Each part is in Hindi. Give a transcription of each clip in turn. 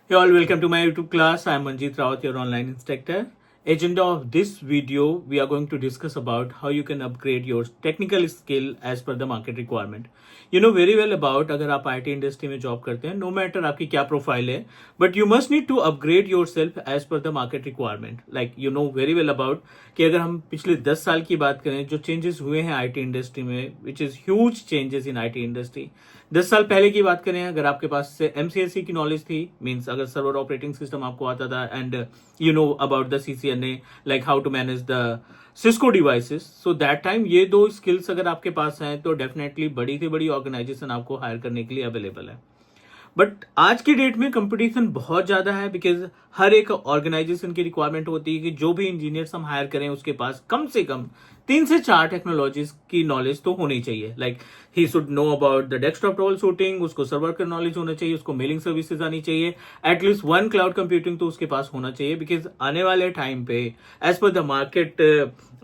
Hey all, welcome to my YouTube class. I am Manjeet Rawat, your online instructor. Agenda of this video, we are going to discuss about how you can upgrade your technical skill as per the market requirement. You know very well about अगर आप IT industry में job करते हैं, no matter आपकी क्या profile है, but you must need to upgrade yourself as per the market requirement. Like you know very well about कि अगर हम पिछले 10 साल की बात करें जो changes हुए हैं IT industry में, which is huge changes in IT industry. 10 साल पहले की बात करें अगर आपके पास से MCSE की नॉलेज थी मींस अगर सर्वर ऑपरेटिंग सिस्टम आपको आता था and you know about the CCNA like how to manage the Cisco devices so that time ये दो स्किल्स अगर आपके पास हैं तो डेफिनेटली बड़ी से बड़ी ऑर्गेनाइजेशन आपको हायर करने के लिए अवेलेबल है. बट आज की डेट में कंपटीशन बहुत ज्यादा है बिकॉज हर एक ऑर्गेनाइजेशन की रिक्वायरमेंट होती है कि जो भी इंजीनियर्स हम हायर करें उसके पास कम से कम 3 से 4 टेक्नोलॉजीज की नॉलेज तो होनी चाहिए. Like he should know about the desktop trouble shooting, उसको सर्वर का नॉलेज होना चाहिए, उसको मेलिंग सर्विसेज आनी चाहिए, एटलीस्ट 1 क्लाउड कंप्यूटिंग तो उसके पास होना चाहिए बिकॉज आने वाले टाइम पे as per the market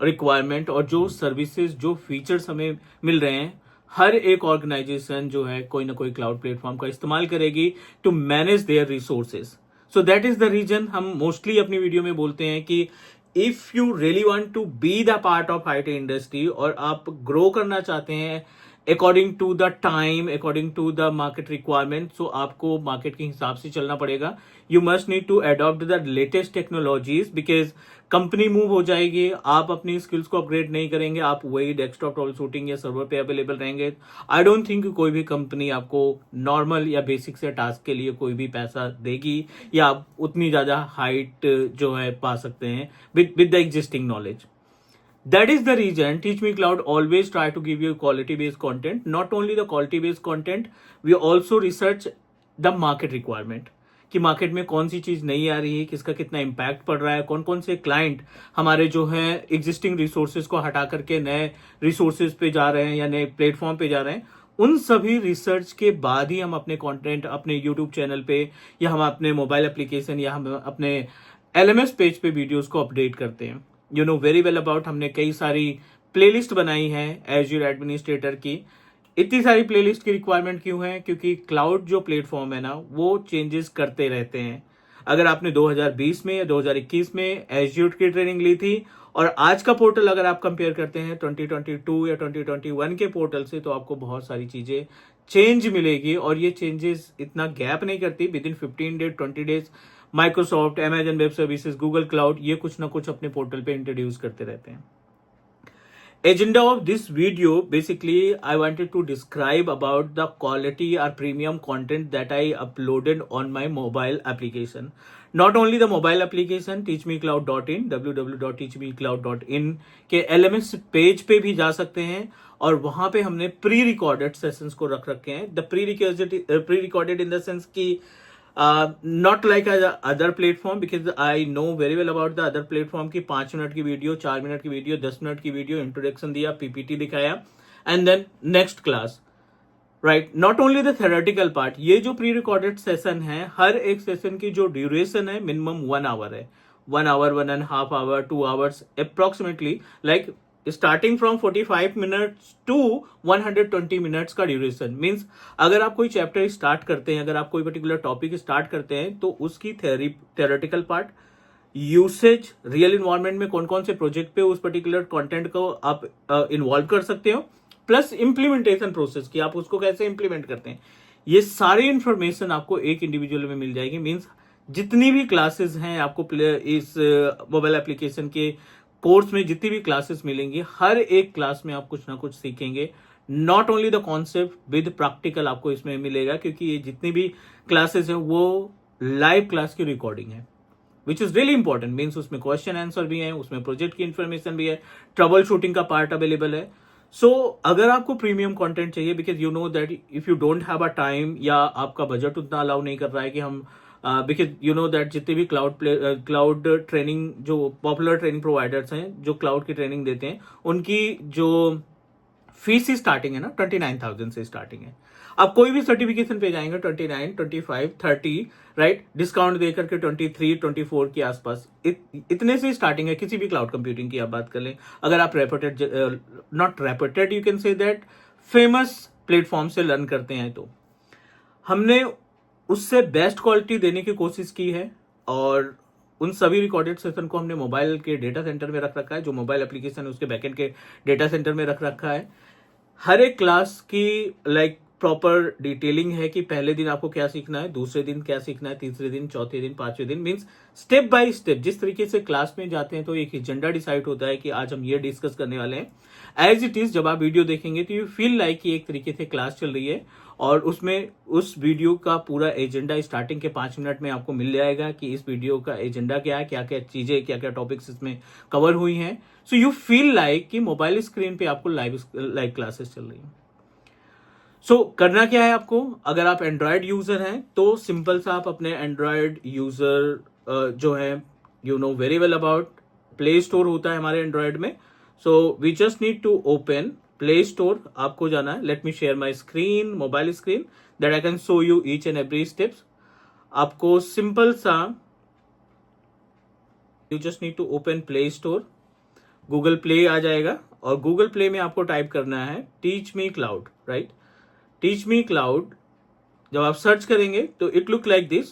requirement और जो सर्विसेज जो फीचर्स हमें मिल रहे हैं हर एक ऑर्गेनाइजेशन जो है कोई ना कोई क्लाउड प्लेटफॉर्म का इस्तेमाल करेगी to manage their resources. So that is the reason हम मोस्टली अपनी वीडियो में बोलते हैं कि if you really want to be the part of IT industry और आप ग्रो करना चाहते हैं according to the time, according to the market requirement, so आपको मार्केट के हिसाब से चलना पड़ेगा. You must need to adopt the latest technologies because company move हो जाएगी, आप अपनी स्किल्स को अपग्रेड नहीं करेंगे, आप वही डेस्कटॉप ट्रबल शूटिंग या सर्वर पे अवेलेबल रहेंगे. आई डोंट थिंक कोई भी कंपनी आपको नॉर्मल या बेसिक से टास्क के लिए कोई भी पैसा देगी या आप उतनी ज्यादा हाइट जो है पा सकते हैं with the existing knowledge. That is the reason Teach Me Cloud always try to give you quality based content. Not only the quality based content, we also research the market requirement. कि मार्केट में कौन सी चीज नहीं आ रही है, किसका कितना इम्पैक्ट पड़ रहा है, कौन कौन से क्लाइंट हमारे जो है एग्जिस्टिंग रिसोर्सेज को हटा करके नए रिसोर्सेज पे जा रहे हैं या नए प्लेटफॉर्म पे जा रहे हैं. उन सभी रिसर्च के बाद ही हम अपने कंटेंट अपने यूट्यूब चैनल पे या हम अपने मोबाइल एप्लीकेशन या हम अपने LMS पेज पे वीडियोस को अपडेट करते हैं. You know very well about हमने कई सारी प्लेलिस्ट बनाई है एज्योर एडमिनिस्ट्रेटर की. इतनी सारी प्लेलिस्ट की रिक्वायरमेंट क्यों है? क्योंकि क्लाउड जो प्लेटफॉर्म है ना वो चेंजेस करते रहते हैं. अगर आपने 2020 में या 2021 में एज्योर की ट्रेनिंग ली थी और आज का पोर्टल अगर आप कंपेयर करते हैं 2022 या 2021 के पोर्टल से तो आपको बहुत सारी चीजें चेंज मिलेगी. और ये चेंजेस इतना गैप नहीं करती, with in 15 days 20 days Microsoft, Amazon web services, Google cloud ये कुछ ना कुछ अपने पोर्टल पे इंट्रोड्यूस करते रहते हैं. Agenda of this video basically I wanted to describe about the quality or premium content that I uploaded on my mobile application. Not only the mobile application teachmecloud.in www.teachmecloud.in के LMS पेज पे भी जा सकते हैं और वहां पे हमने प्री रिकॉर्डेड सेशंस को रख रखे हैं. The pre recorded in the sense की not like other platform because I know very well about the other platform की 5 मिनट की वीडियो, 4 मिनट की वीडियो, 10 मिनट की वीडियो, इंट्रोडक्शन दिया, PPT दिखाया and then next class. Right, not only the theoretical part, ये जो प्री रिकॉर्डेड सेशन है हर एक सेशन की जो ड्यूरेशन है मिनिमम 1 आवर है. 1 hour, 1.5 hour, 2 hours approximately, like starting from 45 minutes to 120 minutes का ड्यूरेशन. मीन्स अगर आप कोई चैप्टर स्टार्ट करते हैं, अगर आप कोई पर्टिकुलर टॉपिक स्टार्ट करते हैं तो उसकी theoretical part, usage, real environment में कौन कौन से प्रोजेक्ट पे उस पर्टिकुलर कंटेंट को आप इन्वॉल्व कर सकते हो, प्लस इम्प्लीमेंटेशन प्रोसेस की आप उसको कैसे इम्प्लीमेंट करते हैं, ये सारी इंफॉर्मेशन आपको एक इंडिविजुअल में मिल जाएगी. मीन्स जितनी भी क्लासेस हैं आपको इस मोबाइल एप्लीकेशन के कोर्स में जितनी भी क्लासेस मिलेंगी हर एक क्लास में आप कुछ ना कुछ सीखेंगे. Not only the concept with practical आपको इसमें मिलेगा क्योंकि ये जितनी भी क्लासेस है वो लाइव क्लास की रिकॉर्डिंग है which is really important. Means उसमें क्वेश्चन आंसर भी है, उसमें प्रोजेक्ट की इंफॉर्मेशन भी है, ट्रबल शूटिंग का पार्ट अवेलेबल है. सो अगर आपको प्रीमियम कंटेंट चाहिए because you know that if you don't have a time या आपका बजट उतना अलाउ नहीं कर रहा है कि हम बिकॉज यू नो दैट जितने भी क्लाउड ट्रेनिंग जो पॉपुलर ट्रेनिंग प्रोवाइडर्स हैं जो क्लाउड की ट्रेनिंग देते हैं उनकी जो फीस स्टार्टिंग है ना 29,000 से स्टार्टिंग है. आप कोई भी सर्टिफिकेशन पे जाएंगे 29, 25, 30 राइट, डिस्काउंट देकर के 23, 24 के आसपास इतने से स्टार्टिंग है. किसी भी क्लाउड कंप्यूटिंग की आप बात कर लें, अगर आप reputed, not reputed, you can say that famous platform से लर्न करते हैं तो हमने उससे बेस्ट क्वालिटी देने की कोशिश की है, और उन सभी रिकॉर्डेड सेशन को हमने मोबाइल के डेटा सेंटर में रख रखा है। जो मोबाइल एप्लीकेशन है उसके बैकएंड के डेटा सेंटर में रख रखा है। हर एक क्लास की प्रॉपर डिटेलिंग है कि पहले दिन आपको क्या सीखना है, दूसरे दिन क्या सीखना है, तीसरे दिन, चौथे दिन, पांचवें दिन, मीन्स स्टेप बाय स्टेप। जिस तरीके से क्लास में जाते हैं तो एक एजेंडा डिसाइड होता है कि आज हम ये डिस्कस करने वाले हैं। एज इट इज जब आप वीडियो देखेंगे तो यू फील लाइक कि एक तरीके से क्लास चल रही है, और उसमें उस वीडियो का पूरा एजेंडा स्टार्टिंग के 5 मिनट में आपको मिल जाएगा कि इस वीडियो का एजेंडा क्या है, क्या क्या चीजें, क्या क्या टॉपिक्स इसमें कवर हुई हैं। सो यू फील लाइक कि मोबाइल स्क्रीन पे आपको लाइव क्लासेस चल रही हैं। सो करना क्या है आपको, अगर आप एंड्रॉयड यूजर हैं तो सिंपल सा आप अपने एंड्रॉयड यूजर जो है, you know very well about, play store होता है हमारे एंड्रॉयड में। So we just need to open play store. आपको जाना है, let me share my screen, mobile screen, that I can show you each and every steps. आपको सिंपल सा, you just need to open play store. Google play आ जाएगा, और गूगल प्ले में आपको टाइप करना है teach me cloud, right. Teach me cloud जब आप सर्च करेंगे तो it look like this.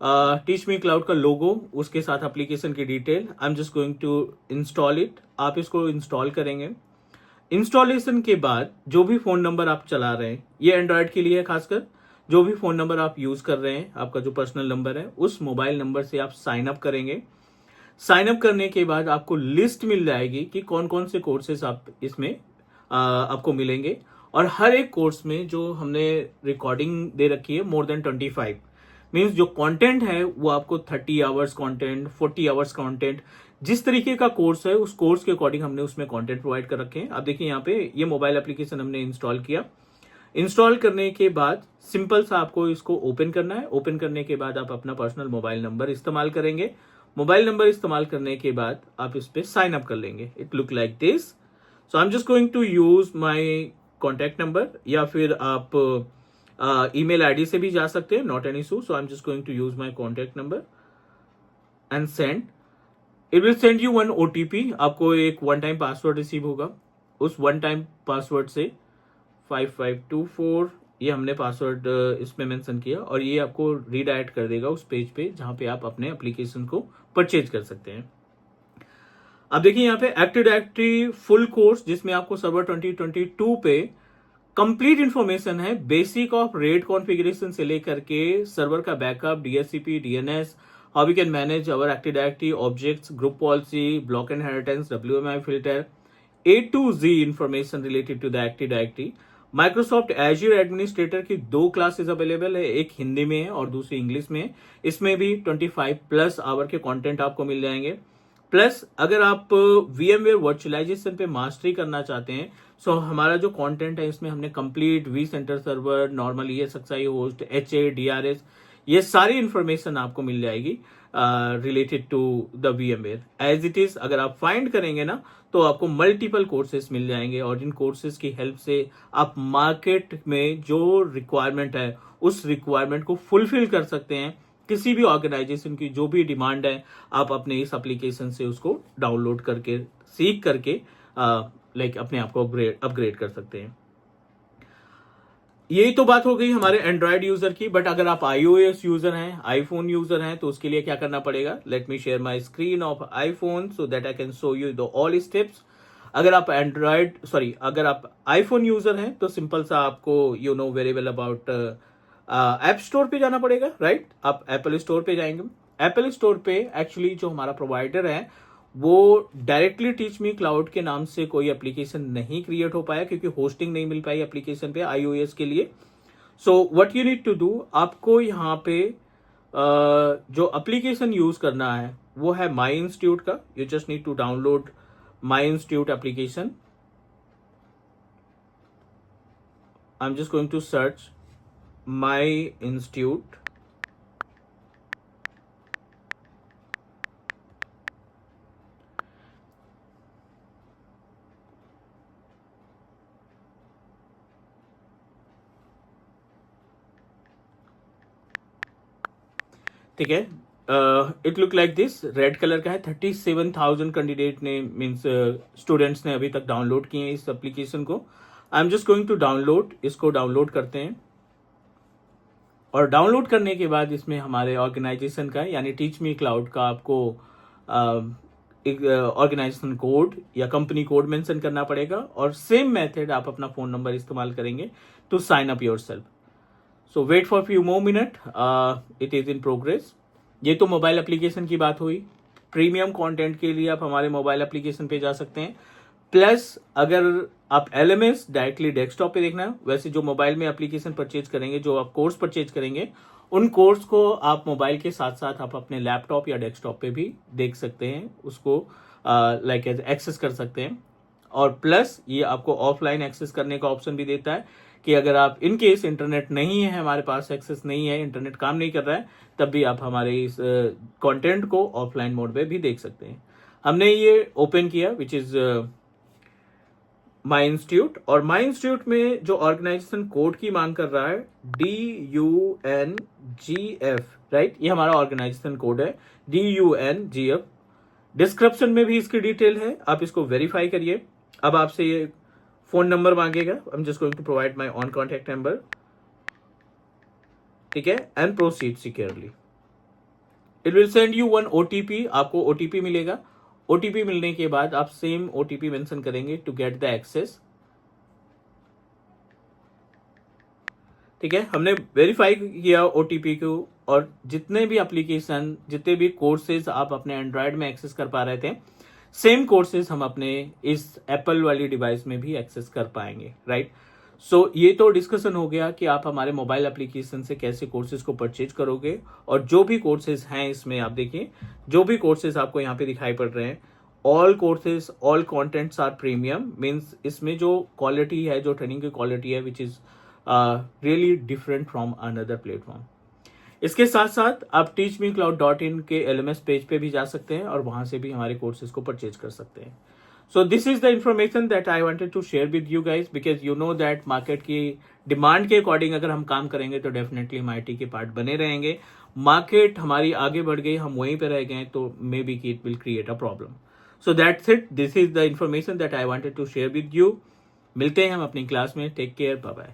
Teach me cloud का लोगो, उसके साथ एप्लीकेशन की detail. I am just going to install it. आप इसको इंस्टॉल करेंगे। इंस्टॉलेशन के बाद जो भी फोन नंबर आप चला रहे हैं, ये एंड्रॉयड के लिए है खासकर, जो भी फोन नंबर आप यूज कर रहे हैं, आपका जो पर्सनल नंबर है, उस मोबाइल नंबर से आप साइन अप करेंगे। साइन अप करने के बाद आपको लिस्ट मिल जाएगी कि कौन कौन से कोर्सेस आप इसमें आपको मिलेंगे। और हर एक कोर्स में जो हमने रिकॉर्डिंग दे रखी है, मोर देन 25, मीन्स जो कंटेंट है वो आपको 30 आवर्स कंटेंट, 40 आवर्स कंटेंट, जिस तरीके का कोर्स है उस कोर्स के अकॉर्डिंग हमने उसमें कंटेंट प्रोवाइड कर रखे हैं। आप देखिए यहाँ पे ये मोबाइल एप्लीकेशन हमने इंस्टॉल किया। इंस्टॉल करने के बाद सिंपल सा आपको इसको ओपन करना है। ओपन करने के बाद आप अपना पर्सनल मोबाइल नंबर इस्तेमाल करेंगे। मोबाइल नंबर इस्तेमाल करने के बाद आप इस पे साइन अप कर लेंगे। It look like this. So I am just going to use my contact number, या फिर आप ईमेल आईडी से भी जा सकते हैं, not an issue. So I am just going to use my contact number and send. It will send you 1 OTP। आपको एक वन टाइम पासवर्ड रिसीव होगा। उस वन टाइम पासवर्ड से 5524 ये हमने पासवर्ड इसमें मेंशन किया, और ये आपको रीडायरेक्ट कर देगा उस पेज पे जहां पे आप अपने एप्लीकेशन को परचेज कर सकते हैं। अब देखिए यहाँ पे एक्टिव डायरेक्टरी फुल कोर्स, जिसमें आपको सर्वर 2022 पे कंप्लीट इंफॉर्मेशन है, बेसिक ऑफ रेट कॉन्फ़िगरेशन से लेकर के सर्वर का backup, DHCP, DNS, how we can manage our active directory objects, group policy, block inheritance, WMI filter, A to Z information related to the active directory. Microsoft Azure administrator की 2 क्लासेस अवेलेबल है, एक हिंदी में है और दूसरी इंग्लिश में है। इसमें भी 25+ आवर के कंटेंट आपको मिल जाएंगे। प्लस अगर आप VMware वर्चुअलाइजेशन पे मास्टरी करना चाहते हैं, सो हमारा जो कंटेंट है इसमें हमने complete vCenter server, normal ESXi host, HA, DRS, ये सारी इंफॉर्मेशन आपको मिल जाएगी related to the VMware as it is. अगर आप फाइंड करेंगे ना तो आपको मल्टीपल कोर्सेज मिल जाएंगे, और इन कोर्सेज की हेल्प से आप मार्केट में जो रिक्वायरमेंट है उस रिक्वायरमेंट को फुलफिल कर सकते हैं। किसी भी ऑर्गेनाइजेशन की जो भी डिमांड है, आप अपने इस एप्लीकेशन से उसको डाउनलोड करके, सीख करके अपने आप को अपग्रेड कर सकते हैं। यही तो बात हो गई हमारे एंड्रॉयड यूजर की। बट अगर आप iOS यूजर हैं, आईफोन यूजर हैं, तो उसके लिए क्या करना पड़ेगा। Late me share my screen of iPhone so that I can show you the all steps. अगर आप आईफोन यूजर हैं तो सिंपल सा आपको you know very well about app store पे जाना पड़ेगा, राइट। आप एप्पल स्टोर पे जाएंगे। एप्पल स्टोर पे एक्चुअली जो हमारा प्रोवाइडर है वो डायरेक्टली टीच मी क्लाउड के नाम से कोई एप्लीकेशन नहीं क्रिएट हो पाया, क्योंकि होस्टिंग नहीं मिल पाई एप्लीकेशन पे iOS के लिए। So what you need to do, आपको यहाँ पे जो एप्लीकेशन यूज करना है वो है माई इंस्टीट्यूट का। You just need to download my institute application. I am just going to search my institute. ठीक है, it look like this, red colour का है। 37,000 कैंडिडेट ने मीन्स स्टूडेंट्स ने अभी तक डाउनलोड किए हैं इस एप्लीकेशन को। I am just going to download, इसको डाउनलोड करते हैं। और डाउनलोड करने के बाद इसमें हमारे ऑर्गेनाइजेशन का यानी टीच मी क्लाउड का आपको एक ऑर्गेनाइजेशन कोड या कंपनी कोड मेंशन करना पड़ेगा और सेम मेथड आप अपना फोन नंबर इस्तेमाल करेंगे to sign up yourself. So wait for few more minute, it is in progress. ये तो मोबाइल एप्लीकेशन की बात हुई. प्रीमियम कंटेंट के लिए आप हमारे मोबाइल एप्लीकेशन पे जा सकते हैं. प्लस अगर आप LMS डायरेक्टली डेस्कटॉप पे देखना है, वैसे जो मोबाइल में एप्लीकेशन परचेज करेंगे, जो आप कोर्स परचेज करेंगे, उन कोर्स को आप मोबाइल के साथ साथ आप अपने लैपटॉप या डेस्कटॉप पे भी देख सकते हैं, उसको लाइक एक्सेस कर सकते हैं. और प्लस ये आपको ऑफलाइन एक्सेस करने का ऑप्शन भी देता है कि अगर आप इन केस इंटरनेट नहीं है, हमारे पास एक्सेस नहीं है, इंटरनेट काम नहीं कर रहा है, तब भी आप हमारे इस कंटेंट को ऑफलाइन मोड पे भी देख सकते हैं. हमने ये ओपन किया विच इज माई इंस्टीट्यूट, और माई इंस्टीट्यूट में जो ऑर्गेनाइजेशन कोड की मांग कर रहा है DUNGF, राइट, ये हमारा ऑर्गेनाइजेशन कोड है DUNGF. डिस्क्रिप्शन में भी इसकी डिटेल है, आप इसको वेरीफाई करिए. अब आपसे ये फोन नंबर मांगेगा. I am just going to provide my own contact number, ठीक है, and proceed securely. It will send you one OTP, आपको OTP मिलेगा. OTP मिलने के बाद आप सेम OTP मेंशन करेंगे टू गेट द एक्सेस. ठीक है, हमने वेरीफाई किया OTP को, और जितने भी एप्लीकेशन, जितने भी कोर्सेज आप अपने एंड्रॉयड में एक्सेस कर पा रहे थे, सेम कोर्सेज हम अपने इस एप्पल वाली डिवाइस में भी एक्सेस कर पाएंगे, राइट. सो ये तो डिस्कशन हो गया कि आप हमारे मोबाइल एप्लीकेशन से कैसे कोर्सेज को परचेज करोगे. और जो भी कोर्सेज हैं इसमें आप देखिए, जो भी कोर्सेज आपको यहाँ पे दिखाई पड़ रहे हैं, all courses, all contents are premium. Means इसमें जो क्वालिटी है, जो ट्रेनिंग की क्वालिटी है, which is really different from another platform. इसके साथ साथ आप teachmecloud.in के LMS पेज पे भी जा सकते हैं और वहां से भी हमारे कोर्सेज को परचेज कर सकते हैं. So this is the information that I wanted to share with you guys, because you know that market की डिमांड के अकॉर्डिंग अगर हम काम करेंगे तो डेफिनेटली हम IT के पार्ट बने रहेंगे. मार्केट हमारी आगे बढ़ गई, हम वहीं पे रह गए, तो maybe it will create a problem. So that's it. This is the information that I wanted to share with you. मिलते हैं हम अपनी क्लास में. Take care, bye bye.